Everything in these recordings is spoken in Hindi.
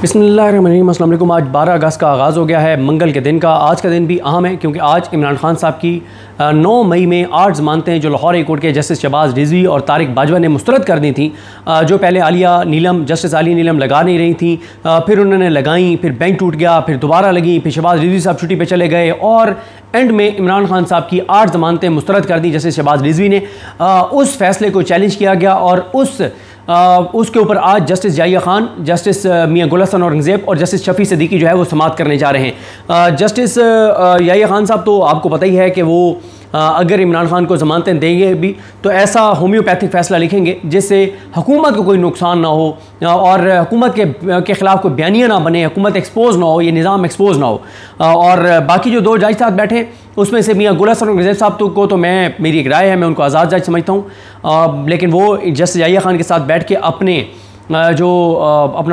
बिस्मिल्लाहिर्रहमानिर्रहीम। अस्सलाम वालेकुम। आज 12 अगस्त का आगाज़ हो गया है, मंगल के दिन का। आज का दिन भी अहम है क्योंकि आज इमरान खान साहब की 9 मई में 8 ज़मानतें जो लाहौर हाई कोर्ट के जस्टिस शहबाज रिजवी और तारिक बाजवा ने मुस्तरद कर दी थी, जो पहले आलिया नीलम जस्टिस आलिया नीलम लगा नहीं रही थी, फिर उन्होंने लगाई, फिर बेंच टूट गया, फिर दोबारा लगी, फिर शहबाज रिजवी साहब छुट्टी पर चले गए और एंड में इमरान खान साहब की 8 ज़मानतें मुस्तरद कर दी जस्टिस शहबाज रिजवी ने। उस फैसले को चैलेंज किया गया और उसके ऊपर आज जस्टिस याहिया खान, जस्टिस मियां गुल हसन औरंगज़ेब और जस्टिस शफी सिद्दीकी जो है वो समाअत करने जा रहे हैं। जस्टिस याहिया खान साहब तो आपको पता ही है कि वो अगर इमरान खान को ज़मानतें देंगे भी तो ऐसा होम्योपैथिक फ़ैसला लिखेंगे जिससे हुकूमत को कोई नुकसान ना हो और हुकूमत के ख़िलाफ़ कोई बयानिया ना बने, हुकूमत एक्सपोज ना हो, ये निज़ाम एक्सपोज ना हो। और बाकी जो 2 जज साथ बैठे उसमें से मियां गुल हसन औरंगज़ेब साहब को तो मेरी एक राय है, मैं उनको आज़ाद जज समझता हूँ, लेकिन वो जस्टिस याहिया खान के साथ बैठ के अपना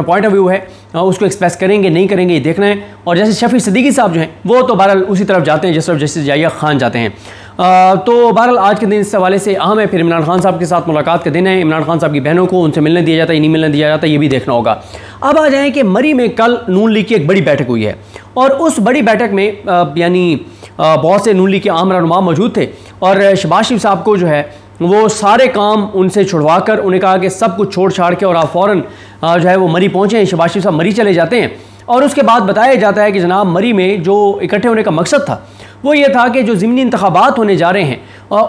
पॉइंट ऑफ व्यू है उसको एक्सप्रेस करेंगे नहीं करेंगे ये देखना है। और जैसे शफी सिद्दीकी साहब जो हैं वो तो बहरहाल उसी तरफ जाते हैं जिस तरफ जस्टिस याहिया खान जाते हैं। तो बहरहाल आज के दिन इस हवाले से अहम है। फिर इमरान खान साहब के साथ मुलाकात का दिन है, इमरान खान साहब की बहनों को उनसे मिलने दिया जाता है, नहीं मिलने दिया जाता, ये भी देखना होगा। अब आ जाएँ कि मरी में कल नून लीग की एक बड़ी बैठक हुई है और उस बड़ी बैठक में यानी बहुत से नून लीग के आम रहनुमा मौजूद थे और शहबाज शरीफ साहब को जो है वो सारे काम उनसे छुड़वा कर उन्हें कहा कि सब कुछ छोड़ छाड़ के और आप फ़ौरन जो है वो मरी पहुँचे हैं। शहबाज शरीफ साहब मरी चले जाते हैं और उसके बाद बताया जाता है कि जनाब मरी में जो इकट्ठे होने का मकसद था वो ये था कि जो ज़िमनी इंतखाबात होने जा रहे हैं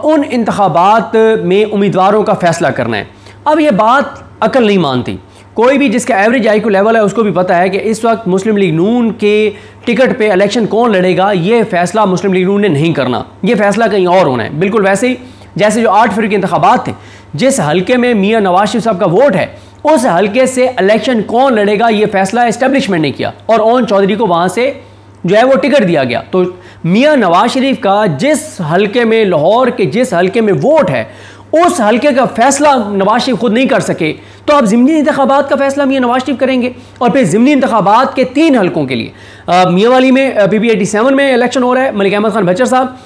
उन इंतखाबात में उम्मीदवारों का फ़ैसला करना है। अब ये बात अकल नहीं मानती, कोई भी जिसका एवरेज IQ लेवल है उसको भी पता है कि इस वक्त मुस्लिम लीग नून के टिकट पे इलेक्शन कौन लड़ेगा ये फ़ैसला मुस्लिम लीग नून ने नहीं करना, ये फ़ैसला कहीं और होना है। बिल्कुल वैसे ही जैसे जो 8 फरवरी के इंतखाबात थे, जिस हल्के में मियां नवाज शरीफ साहब का वोट है उस हल्के से इलेक्शन कौन लड़ेगा ये फैसला एस्टेब्लिशमेंट ने किया और ओन चौधरी को वहाँ से जो है वो टिकट दिया गया। तो मियां नवाज शरीफ का जिस हल्के में, लाहौर के जिस हल्के में वोट है उस हल्के का फैसला नवाज शरीफ खुद नहीं कर सके, तो अब ज़िमनी इंतखाबात का फैसला मियां नवाज शरीफ करेंगे। और फिर ज़िमनी इंतखाबात के 3 हल्कों के लिए मियां वाली में PP 87 में इलेक्शन हो रहा है, मलिक अहमद खान बचर साहब,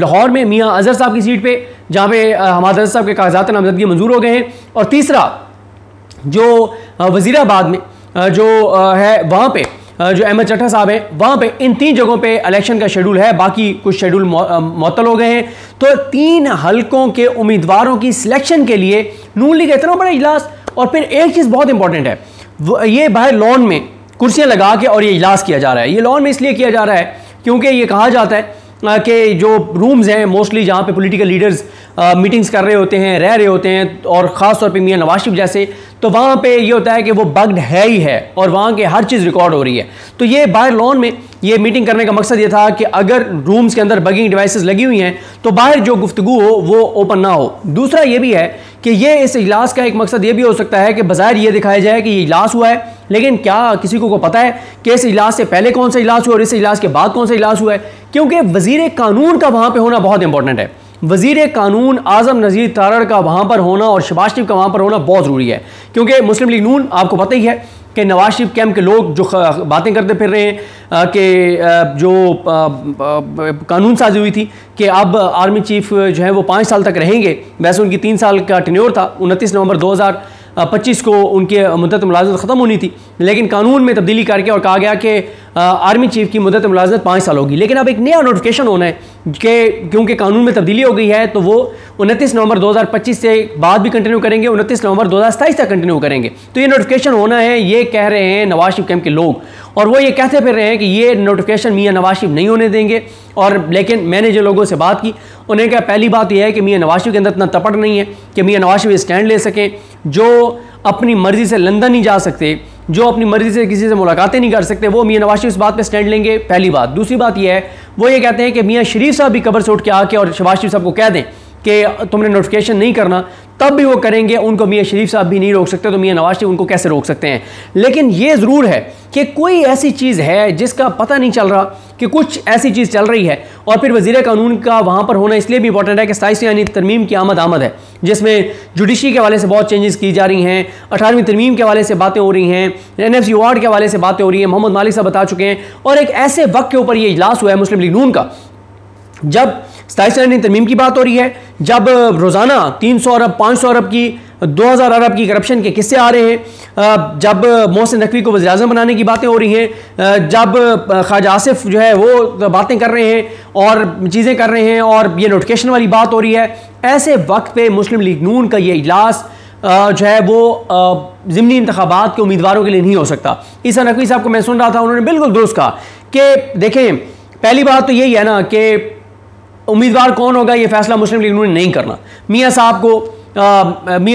लाहौर में मियां अजहर साहब की सीट पे जहाँ पे हमाद अजहर साहब के कागजात नामजदगी मंजूर हो गए हैं, और तीसरा जो वज़ीराबाद में जो है वहाँ पे जो अहमद चट्टा साहब हैं वहाँ पे, इन 3 जगहों पे इलेक्शन का शेड्यूल है, बाकी कुछ शेड्यूल मुअत्तल हो गए हैं। तो 3 हल्कों के उम्मीदवारों की सिलेक्शन के लिए नून लीग इतना बड़ा इजलास। और फिर एक चीज़ बहुत इंपॉर्टेंट है, ये बाहर लॉन में कुर्सियाँ लगा के और ये इजलास किया जा रहा है। ये लॉन में इसलिए किया जा रहा है क्योंकि ये कहा जाता है कि जो रूम्स हैं मोस्टली जहाँ पे पॉलिटिकल लीडर्स मीटिंग्स कर रहे होते हैं, रह रहे होते हैं, और ख़ास तौर पे मियां नवाज शरीफ जैसे, तो वहाँ पे ये होता है कि वो बग्ड है ही है और वहाँ के हर चीज़ रिकॉर्ड हो रही है। तो ये बाहर लॉन में ये मीटिंग करने का मकसद ये था कि अगर रूम्स के अंदर बगिंग डिवाइसेस लगी हुई हैं तो बाहर जो गुफ्तगू हो वो ओपन ना हो। दूसरा ये भी है कि ये इस इजलास का एक मकसद ये भी हो सकता है कि बज़ाहिर ये दिखाया जाए कि ये इजलास हुआ है, लेकिन क्या किसी को पता है कि इस इजलास से पहले कौन सा इजलास हुआ और इस इजलास के बाद कौन सा इजलास हुआ है? क्योंकि वज़ीर कानून का वहाँ पर होना बहुत इंपॉर्टेंट है। वज़ीर कानून आज़म नज़ीर तारड़ का वहाँ पर होना और शहबाज शरीफ का वहाँ पर होना बहुत ज़रूरी है, क्योंकि मुस्लिम लीग नून आपको पता ही है कि नवाज शरीफ कैंप के लोग जो बातें करते फिर रहे हैं कि जो कानून साजी हुई थी कि अब आर्मी चीफ जो है वो 5 साल तक रहेंगे। वैसे उनकी 3 साल का टेन्योर था, 29 नवंबर 2025 को उनकी मुद्दत मुलाज़मत ख़त्म होनी थी, लेकिन कानून में तब्दीली करके और कहा गया कि आर्मी चीफ की मुद्दत मुलाज़मत 5 साल होगी। लेकिन अब एक नया नोटिफिकेशन होना है कि क्योंकि कानून में तब्दीली हो गई है तो वो 29 नवंबर 2025 से बाद भी कंटिन्यू करेंगे, 29 नवंबर 2027 तक कंटिन्यू करेंगे। तो ये नोटिफिकेशन होना है, ये कह रहे हैं नवाज शरीफ कैंप के लोग, और वो ये कहते फिर रहे हैं कि ये नोटिफिकेशन मियां नवाज शरीफ नहीं होने देंगे। और लेकिन मैंने जो लोगों से बात की उन्हें कहा पहली बात यह है कि मियां नवाज शरीफ के अंदर इतना तपड़ नहीं है कि मियां नवाज शरीफ स्टैंड ले सकें, जो अपनी मर्जी से लंदन नहीं जा सकते, जो अपनी मर्जी से किसी से मुलाकातें नहीं कर सकते, वो मियां नवाज शरीफ इस बात पे स्टैंड लेंगे, पहली बात। दूसरी बात यह है वो ये कहते हैं कि मियां शरीफ साहब भी कब्र से उठ के आके और शहबाज शरीफ साहब को कह दें कि तुमने नोटिफिकेशन नहीं करना, तब भी वो करेंगे। उनको मियां शरीफ साहब भी नहीं रोक सकते, तो मियां नवाज शरीफ उनको कैसे रोक सकते हैं? लेकिन ये ज़रूर है कि कोई ऐसी चीज़ है जिसका पता नहीं चल रहा कि कुछ ऐसी चीज़ चल रही है। और फिर वज़ीर कानून का वहाँ पर होना इसलिए भी इंपॉर्टेंट है कि 27वीं यानी तरमीम की आमद है, जिसमें जुडिशरी के हवाले से बहुत चेंजेस की जा रही हैं, 18वीं तरमीम के हवाले से बातें हो रही हैं, NFC अवार्ड के हवाले से बातें हो रही हैं, मोहम्मद मालिक साहब बता चुके हैं। और एक ऐसे वक्त के ऊपर ये इजलास हुआ है मुस्लिम लीग नून का जब 27वीं तरमीम की बात हो रही है, जब रोज़ाना 300 अरब 500 अरब की 2000 अरब की करप्शन के किस्से आ रहे हैं, जब मोहसिन नकवी को वज़ीर आज़म बनाने की बातें हो रही हैं, जब ख्वाजा आसिफ जो है वो बातें कर रहे हैं और चीज़ें कर रहे हैं और ये नोटिफिकेशन वाली बात हो रही है, ऐसे वक्त पे मुस्लिम लीग नून का ये इजलास जो है वो ज़िमनी इंतखाबात के उम्मीदवारों के लिए नहीं हो सकता। ईसा नकवी साहब को मैं सुन रहा था, उन्होंने बिल्कुल दुरुस्त कहा कि देखें, पहली बात तो यही है ना कि उम्मीदवार कौन होगा ये फैसला मुस्लिम लीग नून ने नहीं करना। मियाँ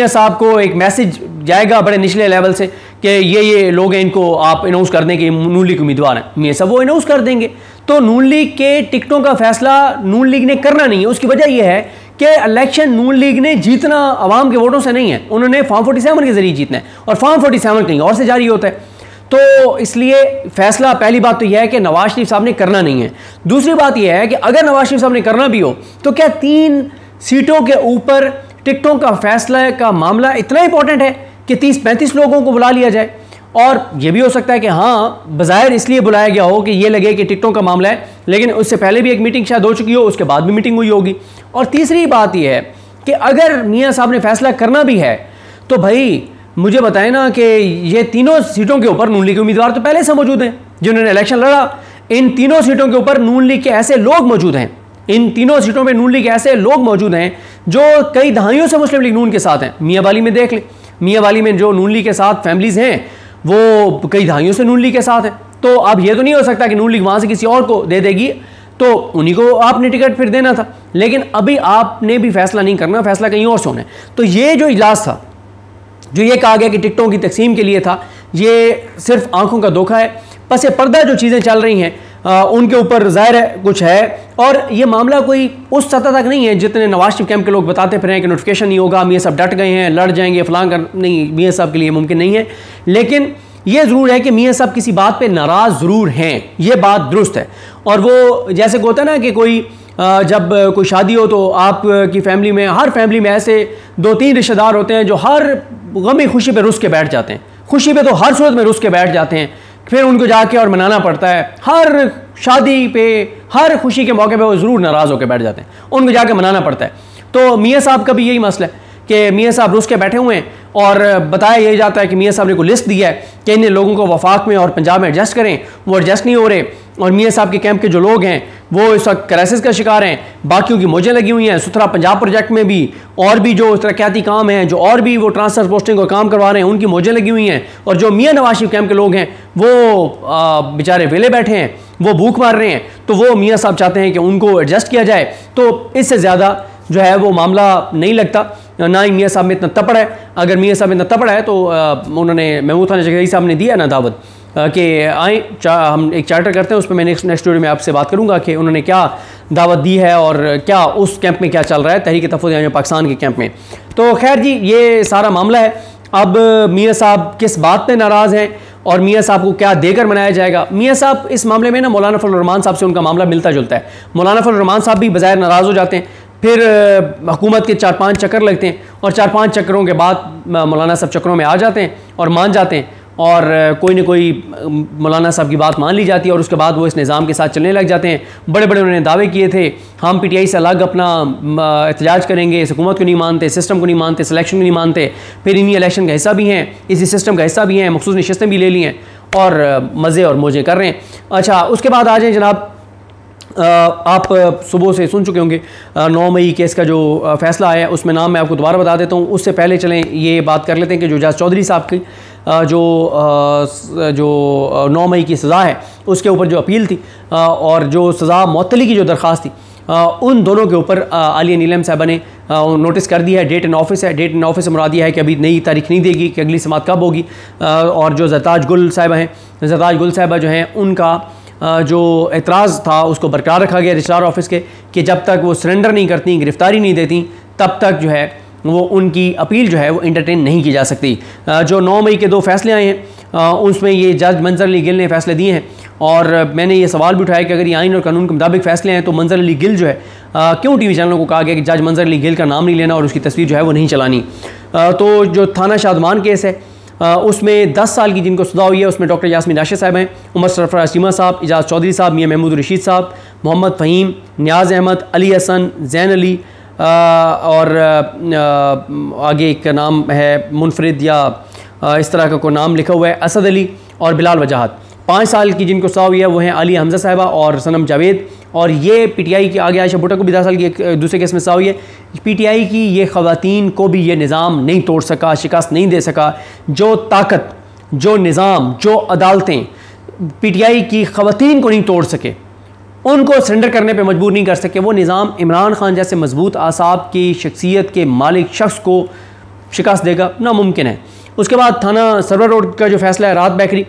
साहब को एक मैसेज जाएगा बड़े निचले लेवल से कि ये लोग हैं, इनको आप अनाउंस कर दें कि नून लीग उम्मीदवार हैं, मियाँ साहब वो अनाउंस कर देंगे। तो नून लीग के टिकटों का फैसला नून लीग ने करना नहीं है। उसकी वजह यह है कि इलेक्शन नून लीग ने जीतना अवाम के वोटों से नहीं है, उन्होंने फॉर्म 47 के जरिए जीतना है और फॉर्म 47 कहीं और से जारी होता है। तो इसलिए फैसला पहली बात तो यह है कि नवाज शरीफ साहब ने करना नहीं है। दूसरी बात यह है कि अगर नवाज शरीफ साहब ने करना भी हो तो क्या 3 सीटों के ऊपर टिकटों का फैसला का मामला इतना इंपॉर्टेंट है कि 30-35 लोगों को बुला लिया जाए? और यह भी हो सकता है कि हाँ, बज़ाहिर इसलिए बुलाया गया हो कि यह लगे कि टिकटों का मामला है, लेकिन उससे पहले भी एक मीटिंग शायद हो चुकी हो, उसके बाद भी मीटिंग हुई होगी। और तीसरी बात यह है कि अगर मियाँ साहब ने फैसला करना भी है तो भाई मुझे बताएं ना कि ये तीनों सीटों के ऊपर नून लीग के उम्मीदवार तो पहले से मौजूद हैं जिन्होंने इलेक्शन लड़ा। इन तीनों सीटों के ऊपर नून लीग के ऐसे लोग मौजूद हैं, इन तीनों सीटों में नून लीग के ऐसे लोग मौजूद हैं जो कई दहाइयों से मुस्लिम लीग नून के साथ हैं। मियाँ वाली में देख लें, मियाँ वाली में जो नून लीग के साथ फैमिलीज़ हैं वो कई दहाइयों से नून लीग के साथ हैं। तो अब ये तो नहीं हो सकता कि नून लीग वहाँ से किसी और को दे देगी तो उन्हीं को आपने टिकट फिर देना था। लेकिन अभी आपने भी फैसला नहीं करना, फैसला कहीं और से होना है। तो ये जो इजलास था, जो ये कहा गया कि टिकटों की तकसीम के लिए था, ये सिर्फ आंखों का धोखा है। पसे पर्दा जो चीज़ें चल रही हैं उनके ऊपर ज़ाहिर है कुछ है, और ये मामला कोई उस सतह तक नहीं है जितने नवाज शरीफ कैंप के लोग बताते फिर हैं कि नोटिफिकेशन नहीं होगा, मियाँ साहब डट गए हैं, लड़ जाएंगे, फलां कर नहीं, मियाँ साहब के लिए मुमकिन नहीं है। लेकिन ये ज़रूर है कि मियाँ साहब किसी बात पे नाराज़ ज़रूर हैं, ये बात दुरुस्त है। और वो जैसे होता है ना कि कोई जब कोई शादी हो तो आपकी फैमिली में, हर फैमिली में ऐसे 2-3 रिश्तेदार होते हैं जो हर गमी खुशी पे रुस के बैठ जाते हैं, खुशी पे तो हर सूरत में रुस के बैठ जाते हैं, फिर उनको जाके और मनाना पड़ता है। हर शादी पे, हर खुशी के मौके पे वो ज़रूर नाराज़ होकर बैठ जाते हैं, उनको जाके मनाना पड़ता है। तो मियाँ साहब का भी यही मसला है कि मियाँ साहब रुस के बैठे हुए हैं और बताया यही जाता है कि मियाँ साहब ने कोई लिस्ट दिया है कि इन लोगों को वफाक में और पंजाब में एडजस्ट करें, वो एडजस्ट नहीं हो रहे। और मियाँ साहब के कैंप के जो लोग हैं वो इस वक्त क्राइसिस का शिकार हैं, बाकियों की मौजें लगी हुई हैं। सुथरा पंजाब प्रोजेक्ट में भी और भी जो तरक्याती काम हैं, जो और भी वो ट्रांसफर पोस्टिंग का काम करवा रहे हैं, उनकी मौजें लगी हुई हैं। और जो मियाँ नवाज शरीफ कैंप के लोग हैं वो बेचारे वेले बैठे हैं, वो भूख मार रहे हैं। तो वो मियाँ साहब चाहते हैं कि उनको एडजस्ट किया जाए। तो इससे ज़्यादा जो है वो मामला नहीं लगता, ना ही मियाँ साहब में इतना तपड़ है। अगर मियाँ साहब में इतना तपड़ है तो उन्होंने महमूद खान जगहरी साहब ने दिया ना दावत कि आए हम एक चार्टर करते हैं, उस पर मैं नेक्स्ट स्टोरी में आपसे बात करूंगा कि उन्होंने क्या दावत दी है और क्या उस कैंप में क्या चल रहा है, तहरीक तहफ़्फ़ुज़ पाकिस्तान के कैंप में। तो खैर जी, ये सारा मामला है। अब मियाँ साहब किस बात पे नाराज़ हैं और मियाँ साहब को क्या देकर मनाया जाएगा। मियाँ साहब इस मामले में ना मौलाना फजल रहमान साहब से उनका मामला मिलता जुलता है। मौलाना फजल रहमान साहब भी बज़ाहिर नाराज़ हो जाते हैं, फिर हुकूमत के 4-5 चक्कर लगते हैं और 4-5 चक्करों के बाद मौलाना साहब चक्करों में आ जाते हैं और मान जाते हैं और कोई न कोई मौलाना साहब की बात मान ली जाती है और उसके बाद वो इस निज़ाम के साथ चलने लग जाते हैं। बड़े बड़े उन्होंने दावे किए थे, हम PTI से अलग अपना एहतजाज करेंगे, इस हुकूमत को नहीं मानते, सिस्टम को नहीं मानते, सिलेक्शन को नहीं मानते। फिर इन्हीं इलेक्शन का हिस्सा भी हैं, इसी सिस्टम का हिस्सा भी हैं, मखसूस नशस्तें भी ले ली हैं और मज़े और मौजें कर रहे हैं। अच्छा, उसके बाद आ जाए जनाब, आप सुबह से सुन चुके होंगे 9 मई केस का जो फ़ैसला आया, उसमें नाम मैं आपको दोबारा बता देता हूँ। उससे पहले चलें ये बात कर लेते हैं कि जो जज चौधरी साहब की जो 9 मई की सज़ा है उसके ऊपर जो अपील थी और जो सज़ा मुअत्तली की जो दरख्वास्त थी, उन दोनों के ऊपर आलिया नीलम साहबा ने नोटिस कर दिया है। डेट इन ऑफिस है, डेट इन ऑफिस से मुराद दिया है कि अभी नई तारीख नहीं देगी कि अगली समात कब होगी। और जो ज़रताज गुल साहिबा हैं, ज़रताज गुल साहिबा जो हैं, उनका जो एतराज़ था उसको बरकरार रखा गया रजिस्ट्रार ऑफिस के कि जब तक वो सरेंडर नहीं करती, गिरफ्तारी नहीं देती, तब तक जो है वो उनकी अपील जो है वो इंटरटेन नहीं की जा सकती। जो 9 मई के 2 फैसले आए हैं उसमें ये जज मंजर अली गिल ने फ़ैसले दिए हैं और मैंने ये सवाल भी उठाया कि अगर ये आइन और कानून के मुताबिक फ़ैसले हैं तो मंजर अली गिल जो है क्यों TV चैनलों को कहा गया कि जज मंजर अली गिल का नाम नहीं लेना और उसकी तस्वीर जो है वो नहीं चलानी। तो जो थाना शादमान केस है उसमें 10 साल की जिनको सज़ा हुई है उसमें डॉक्टर यास्मीन राशिद साहब हैं, उमर सरफराज चीमा साहब, इजाज़ चौधरी साहब, मियाँ महमूद रशीद साहब, मोहम्मद फ़हीम, नियाज़ अहमद, अली हसन, ज़ैन अली, और आगे एक नाम है मुनफरिद या इस तरह का कोई नाम लिखा हुआ है, असद अली और बिलाल वजाहत। 5 साल की जिनको सज़ा हुई है वो हैं आलिया हमजा साहिबा और सनम जावेद। और ये पीटीआई की आगे आयशा भुट्टो को भी 10 साल की एक दूसरे केस में सज़ा हुई है। पीटीआई की ये ख़वातीन को भी ये निज़ाम नहीं तोड़ सका, शिकस्त नहीं दे सका। जो ताकत, जो निज़ाम, जो अदालतें पीटीआई की ख़वातीन को नहीं तोड़ सके, उनको सरेंडर करने पे मजबूर नहीं कर सके, वो निज़ाम इमरान खान जैसे मजबूत आसाब की शख्सियत के मालिक शख्स को शिकस्त देगा, नामुमकिन है। उसके बाद थाना सरवर रोड का जो फैसला है राहत बेकरी,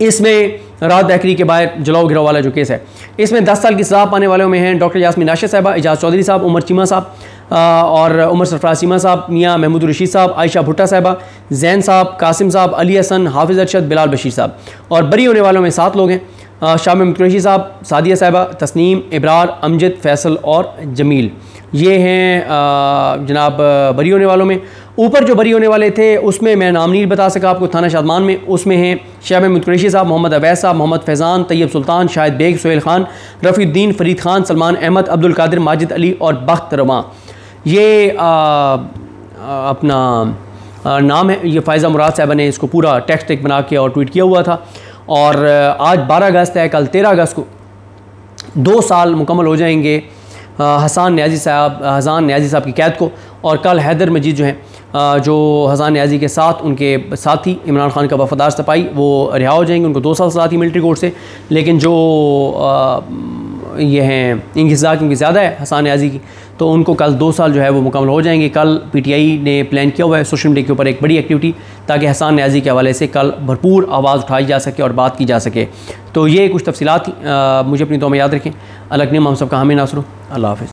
इसमें राहत बेकरी के बाहर जलाओ गिराव वाला जो केस है, इसमें 10 साल की सज़ा पाने वालों में हैं डॉक्टर यास्मीन नाशिद साहिबा, एजाज चौधरी साहब, उमर चीमा साहब और उमर सरफराज चीमा साहब, मियाँ महमूद रशीद साहब, आयशा भुट्टा साहिबा, जैन साहब, कासिम साहब, अली हसन, हाफिज़ अरशद, बिलाल बशीर साहब। और बरी होने वालों में 7 लोग हैं, शाह महमूद कुरैशी साहब, सादिया साहिबा, तस्नीम, इब्रार, अमजद, फैसल और जमील। ये हैं जनाब बरी होने वालों में। ऊपर जो बरी होने वाले थे उसमें मैं नाम नहीं बता सका आपको, थाना शादमान में उसमें हैं शाह महमूद कुरैशी साहब, मोहम्मद अवैस साहब, मोहम्मद फैज़ान, तैयब सुल्तान, शाहिद बेग, सोहेल खान, रफ़ीउद्दीन, फरीद खान, सलमान अहमद, अब्दुल कादिर, माजिद अली और बख्त रवां। ये अपना नाम है, ये फ़ायज़ा मुराद साहबा ने इसको पूरा टेक्स्ट एक बना के और ट्वीट किया हुआ था। और आज 12 अगस्त है, कल 13 अगस्त को 2 साल मुकम्मल हो जाएंगे हसन न्याजी साहब की कैद को। और कल हैदर मजीद जो हैं जो हसन न्याजी के साथ उनके साथी इमरान खान का वफादार सिपाही वो रिहा हो जाएंगे। उनको 2 साल सज़ा थी मिलिट्री कोर्ट से, लेकिन जो ये हैं इनकी सज़ा क्योंकि ज़्यादा है हसन न्याजी की, तो उनको कल 2 साल जो है वो मुकम्मल हो जाएंगे। कल पीटीआई ने प्लान किया हुआ है सोशल मीडिया के ऊपर एक बड़ी एक्टिविटी, ताकि हसन न्याजी के हवाले से कल भरपूर आवाज़ उठाई जा सके और बात की जा सके। तो ये कुछ तफसीलात मुझे अपनी दुआ में याद रखें। अल्लाह हम सबका हामी नासर। अल्लाह हाफ़िज़।